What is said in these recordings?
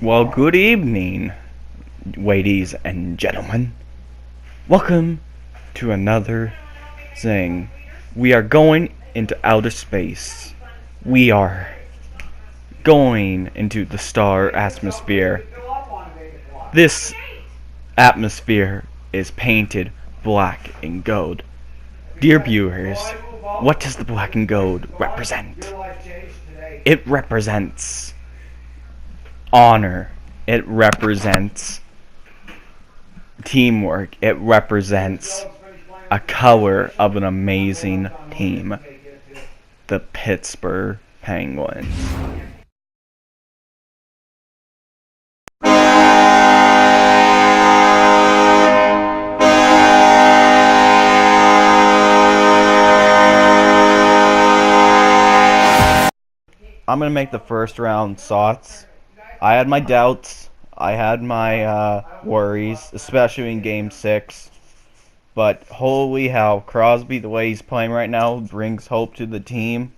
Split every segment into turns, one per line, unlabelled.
Well, good evening, ladies and gentlemen. Welcome to another thing. We are going into outer space. We are going into the star atmosphere. This atmosphere is painted black and gold. Dear viewers, what does the black and gold represent? It represents honor. It represents teamwork. It represents a color of an amazing team, the Pittsburgh Penguins. I'm going to make the first round thoughts. I had my doubts. I had my worries, especially in Game 6. But holy hell, Crosby, the way he's playing right now, brings hope to the team.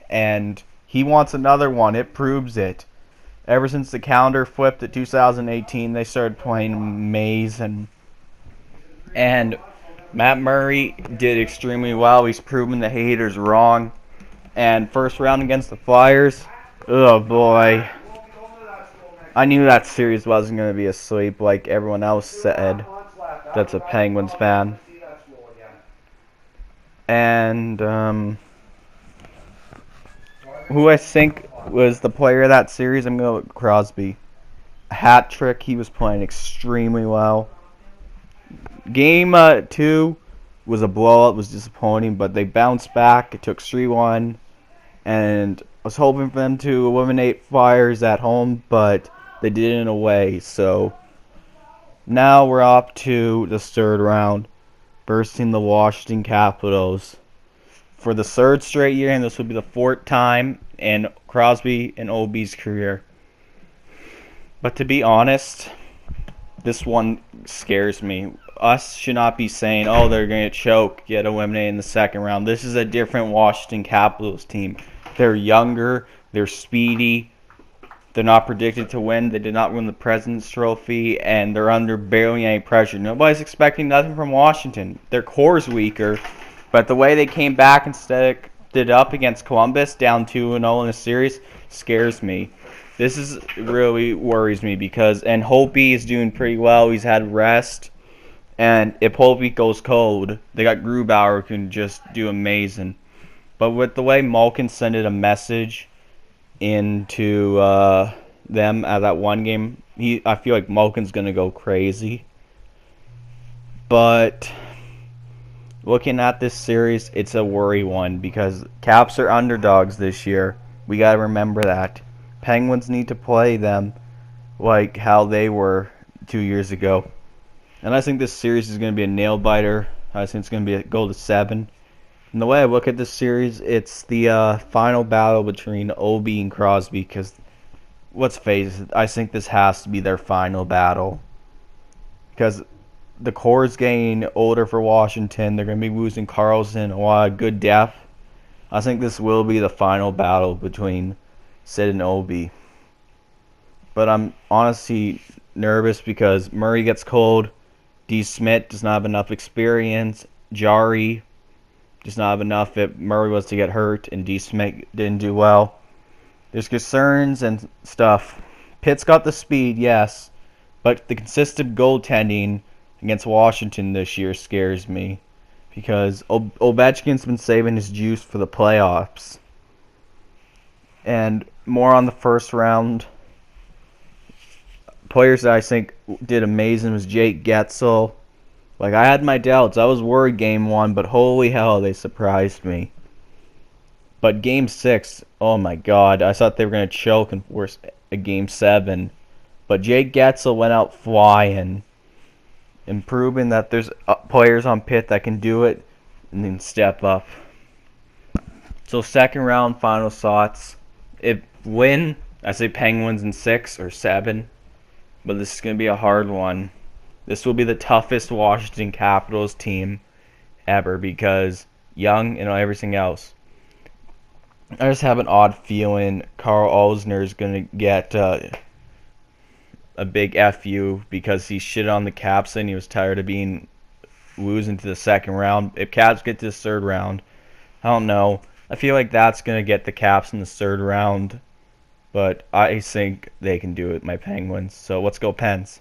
And he wants another one. It proves it. Ever since the calendar flipped at 2018, they started playing amazing. And Matt Murray did extremely well. He's proven the haters wrong. And first round against the Flyers, oh boy. I knew that series wasn't going to be a sweep like everyone else said that's a Penguins fan. And who I think was the player of that series, I'm going to go with Crosby. A hat trick, he was playing extremely well. Game 2 was a blowout, was disappointing, but they bounced back. It took 3-1, and I was hoping for them to eliminate Flyers at home, but they did it in a way. So now we're up to the third round, bursting the Washington Capitals for the third straight year, and this will be the fourth time in Crosby and OB's career. But to be honest, this one scares me. Us should not be saying, oh, they're going to choke, get eliminated in the second round. This is a different Washington Capitals team. They're younger, they're speedy, they're not predicted to win. They did not win the President's Trophy, and they're under barely any pressure. Nobody's expecting nothing from Washington. Their core's weaker, but the way they came back and stepped it up against Columbus, down 2-0 in a series, scares me. This is really worries me because, and Holtby is doing pretty well. He's had rest. And if Holtby goes cold, they got Grubauer who can just do amazing. But with the way Malkin sent a message into them at that one game, I feel like Malkin's going to go crazy. But looking at this series, it's a worry one because Caps are underdogs this year. We got to remember that. Penguins need to play them like how they were 2 years ago. And I think this series is going to be a nail-biter. I think it's going to be a goal to 7. And the way I look at this series, it's the final battle between Obi and Crosby. Because, let's face it, I think this has to be their final battle. Because the core is getting older for Washington. They're going to be losing Carlson, a lot of good depth. I think this will be the final battle between Sid and Obi. But I'm honestly nervous because Murray gets cold. D. Smith does not have enough experience. Jari does not have enough if Murray was to get hurt and D. Smith didn't do well. There's concerns and stuff. Pitt's got the speed, yes, but the consistent goaltending against Washington this year scares me because Ovechkin's been saving his juice for the playoffs. And more on the first round. Players that I think did amazing was Jake Getsel. Like, I had my doubts. I was worried game 1, but holy hell, they surprised me. But game 6, oh my god, I thought they were going to choke and force a game 7. But Jake Getsel went out flying and proving that there's players on Pitt that can do it and then step up. So second round, final thoughts. If win, I say Penguins in 6 or 7. But this is going to be a hard one. This will be the toughest Washington Capitals team ever because young and everything else. I just have an odd feeling Carl Alzner is going to get a big FU because he shit on the Caps and he was tired of being losing to the second round. If Caps get to the third round, I don't know. I feel like that's going to get the Caps in the third round, but I think they can do it, my Penguins. So let's go Pens.